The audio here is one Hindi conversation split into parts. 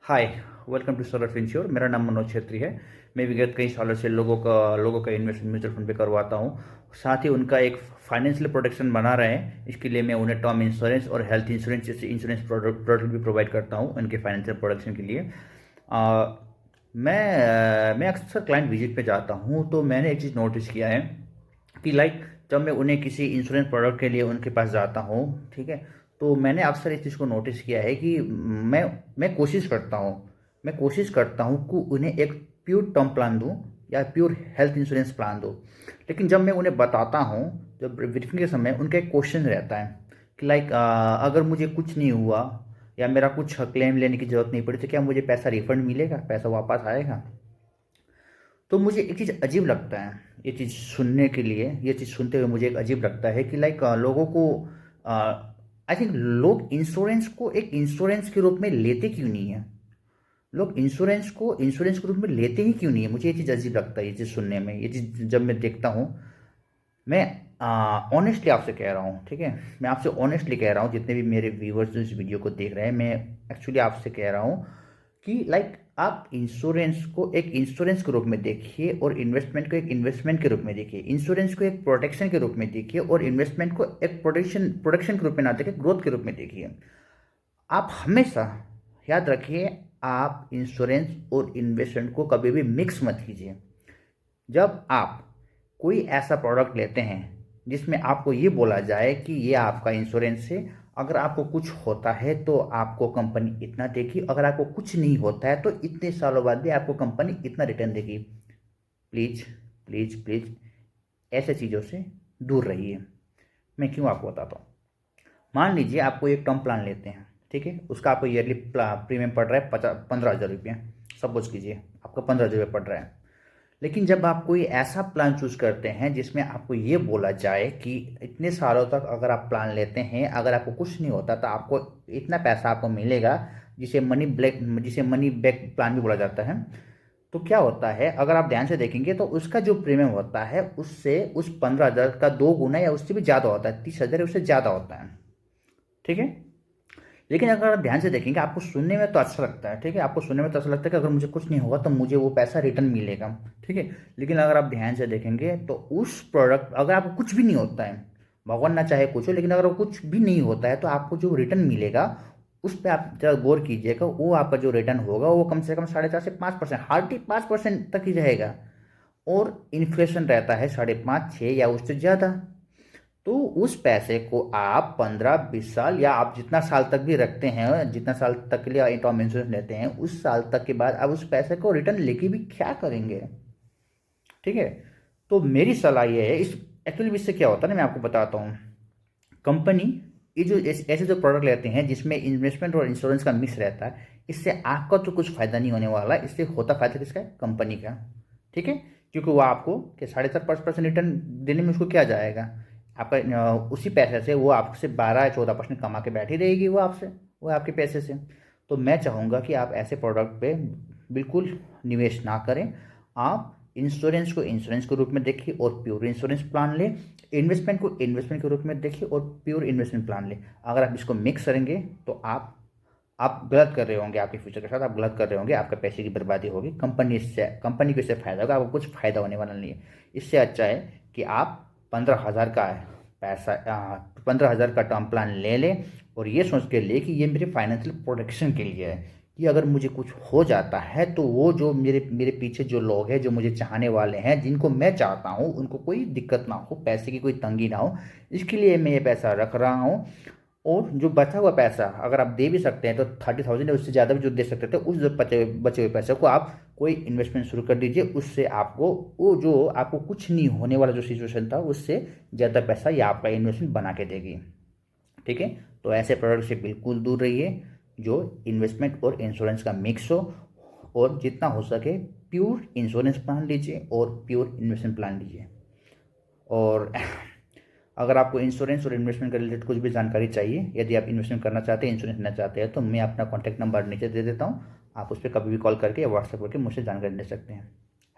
Hi, welcome to solar insure. मेरा नाम मनोज छेत्री है। मैं विगत कई सालों से लोगों का इन्वेस्टमेंट म्यूचुअल फंड पे करवाता हूँ। साथ ही उनका एक फाइनेंशियल प्रोटेक्शन बना रहे हैं। इसके लिए मैं उन्हें टर्म इंश्योरेंस और हेल्थ इंश्योरेंस जैसे इंश्योरेंस प्रोडक्ट भी प्रोवाइड करता हूँ उनके फाइनेंशियल प्रोटेक्शन के लिए। आ, मैं अक्सर क्लाइंट विजिट पे जाता हूँ, तो मैंने एक चीज़ नोटिस किया है कि जब मैं उन्हें किसी इंश्योरेंस प्रोडक्ट के लिए उनके पास जाता हूँ, ठीक है, तो मैंने अक्सर इस चीज़ को नोटिस किया है कि मैं कोशिश करता हूँ कि उन्हें एक प्योर टर्म प्लान दूँ या प्योर हेल्थ इंश्योरेंस प्लान दूँ। लेकिन जब मैं उन्हें बताता हूँ, जब ब्रीफिंग के समय उनका एक क्वेश्चन रहता है कि अगर मुझे कुछ नहीं हुआ या मेरा कुछ क्लेम लेने की ज़रूरत नहीं पड़ी तो क्या मुझे पैसा रिफंड मिलेगा, पैसा वापस आएगा। तो मुझे एक चीज़ अजीब लगता है, ये चीज़ सुनने के लिए, ये चीज़ सुनते हुए मुझे एक अजीब लगता है कि लोगों को आई थिंक लोग इंश्योरेंस को एक इंश्योरेंस के रूप में लेते क्यों नहीं है। लोग इंश्योरेंस को इंश्योरेंस के रूप में लेते ही क्यों नहीं है। मुझे ये चीज़ अजीब लगता है, ये चीज़ सुनने में, ये चीज़ जब मैं देखता हूँ। मैं ऑनेस्टली आपसे कह रहा हूँ, ठीक है, मैं आपसे ऑनेस्टली कह रहा हूँ, जितने भी मेरे व्यूवर्स जो इस वीडियो को देख रहे हैं, मैं एक्चुअली आपसे कह रहा हूँ कि आप इंश्योरेंस को एक इंश्योरेंस के रूप में देखिए और इन्वेस्टमेंट को एक इन्वेस्टमेंट के रूप में देखिए। इंश्योरेंस को एक प्रोटेक्शन के रूप में देखिए और इन्वेस्टमेंट को एक प्रोटेक्शन के रूप में ना देखिए, ग्रोथ के रूप में देखिए। आप हमेशा याद रखिए, आप इंश्योरेंस और इन्वेस्टमेंट को कभी भी मिक्स मत कीजिए। जब आप कोई ऐसा प्रोडक्ट लेते हैं जिसमें आपको ये बोला जाए कि ये आपका इंश्योरेंस है, अगर आपको कुछ होता है तो आपको कंपनी इतना देगी, अगर आपको कुछ नहीं होता है तो इतने सालों बाद भी आपको कंपनी इतना रिटर्न देगी। प्लीज़ प्लीज़ प्लीज़ ऐसे चीज़ों से दूर रहिए। मैं क्यों आपको बताता हूँ। मान लीजिए आपको एक टर्म प्लान लेते हैं, ठीक है, उसका आपको ईयरली प्रीमियम पड़ रहा है 15,000 रुपये। सपोज कीजिए आपका 15,000 रुपये पड़ रहा है। लेकिन जब आप कोई ऐसा प्लान चूज करते हैं जिसमें आपको ये बोला जाए कि इतने सालों तक अगर आप प्लान लेते हैं, अगर आपको कुछ नहीं होता तो आपको इतना पैसा आपको मिलेगा, जिसे मनी बैक प्लान भी बोला जाता है। तो क्या होता है, अगर आप ध्यान से देखेंगे तो उसका जो प्रीमियम होता है उससे उस 15,000 का 2 गुना या उससे भी ज़्यादा होता है, 30,000 उससे ज़्यादा होता है, ठीक है। लेकिन अगर आप ध्यान से देखेंगे, आपको सुनने में तो अच्छा लगता है, ठीक है, आपको सुनने में तो अच्छा लगता है कि अगर मुझे कुछ नहीं होगा तो मुझे वो पैसा रिटर्न मिलेगा, ठीक है। लेकिन अगर आप ध्यान से देखेंगे तो उस प्रोडक्ट, अगर आपको कुछ भी नहीं होता है, भगवान ना चाहे कुछ हो, लेकिन अगर कुछ भी नहीं होता है तो आपको जो रिटर्न मिलेगा उस पर आप जरा गौर कीजिएगा। वो आपका जो रिटर्न होगा वो कम से कम 4.5 से 5%, हार्डली 5% तक ही रहेगा। और इन्फ्लेशन रहता है 5.5 6 या उससे ज़्यादा। तो उस पैसे को आप 15 20 साल या आप जितना साल तक भी रखते हैं, जितना साल तक के लिए टर्म इंश्योरेंस लेते हैं, उस साल तक के बाद आप उस पैसे को रिटर्न लेके भी क्या करेंगे, ठीक है। तो मेरी सलाह ये है, इस एक्चुअली इससे क्या होता है ना, मैं आपको बताता हूँ। कंपनी ये जो ऐसे जो प्रोडक्ट लेते हैं जिसमें इन्वेस्टमेंट और इंश्योरेंस का मिक्स रहता है, इससे आपका तो कुछ फायदा नहीं होने वाला, इससे होता फायदा किसका है, कंपनी का, ठीक है। क्योंकि वो आपको कि 7.5% रिटर्न देने में उसको क्या जाएगा। आपका उसी पैसे से वो आपसे 12 या 14% कमा के बैठी रहेगी, वो आपके पैसे से। तो मैं चाहूँगा कि आप ऐसे प्रोडक्ट पे बिल्कुल निवेश ना करें। आप इंश्योरेंस को इंश्योरेंस के रूप में देखिए और प्योर इंश्योरेंस प्लान लें। इन्वेस्टमेंट को इन्वेस्टमेंट के रूप में देखिए और प्योर इन्वेस्टमेंट प्लान लें। अगर आप इसको मिक्स करेंगे तो आप गलत कर रहे होंगे, आपके फ्यूचर के साथ आप गलत कर रहे होंगे, आपका पैसे की बर्बादी होगी, कंपनी को इससे फ़ायदा होगा, आपको कुछ फ़ायदा होने वाला नहीं है। इससे अच्छा है कि आप 15,000 का पैसा 15,000 का टर्म प्लान ले लें और ये सोच के ले कि ये मेरे फाइनेंशियल प्रोटेक्शन के लिए है, कि अगर मुझे कुछ हो जाता है तो वो जो मेरे मेरे पीछे जो लोग हैं, जो मुझे चाहने वाले हैं, जिनको मैं चाहता हूँ, उनको कोई दिक्कत ना हो, पैसे की कोई तंगी ना हो, इसके लिए मैं ये पैसा रख रहा हूँ। और जो बचा हुआ पैसा अगर आप दे भी सकते हैं तो 30,000 या उससे ज़्यादा भी जो दे सकते थे, उस जो बचे हुए पैसे को आप कोई इन्वेस्टमेंट शुरू कर दीजिए। उससे आपको वो जो आपको कुछ नहीं होने वाला जो सिचुएशन था, उससे ज़्यादा पैसा या आपका इन्वेस्टमेंट बना के देगी, ठीक है। तो ऐसे प्रोडक्ट से बिल्कुल दूर रहिए जो इन्वेस्टमेंट और इंश्योरेंस का मिक्स हो, और जितना हो सके प्योर इंश्योरेंस प्लान लीजिए और प्योर इन्वेस्टमेंट प्लान लीजिए। और अगर आपको इंश्योरेंस और इन्वेस्टमेंट के रिलेटेड कुछ भी जानकारी चाहिए, यदि आप इन्वेस्टमेंट करना चाहते हैं, इंश्योरेंस लेना चाहते हैं, तो मैं अपना कॉन्टैक्ट नंबर नीचे दे देता हूँ। आप उस पर कभी भी कॉल करके या व्हाट्सएप करके मुझसे जानकारी ले सकते हैं।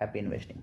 Happy investing.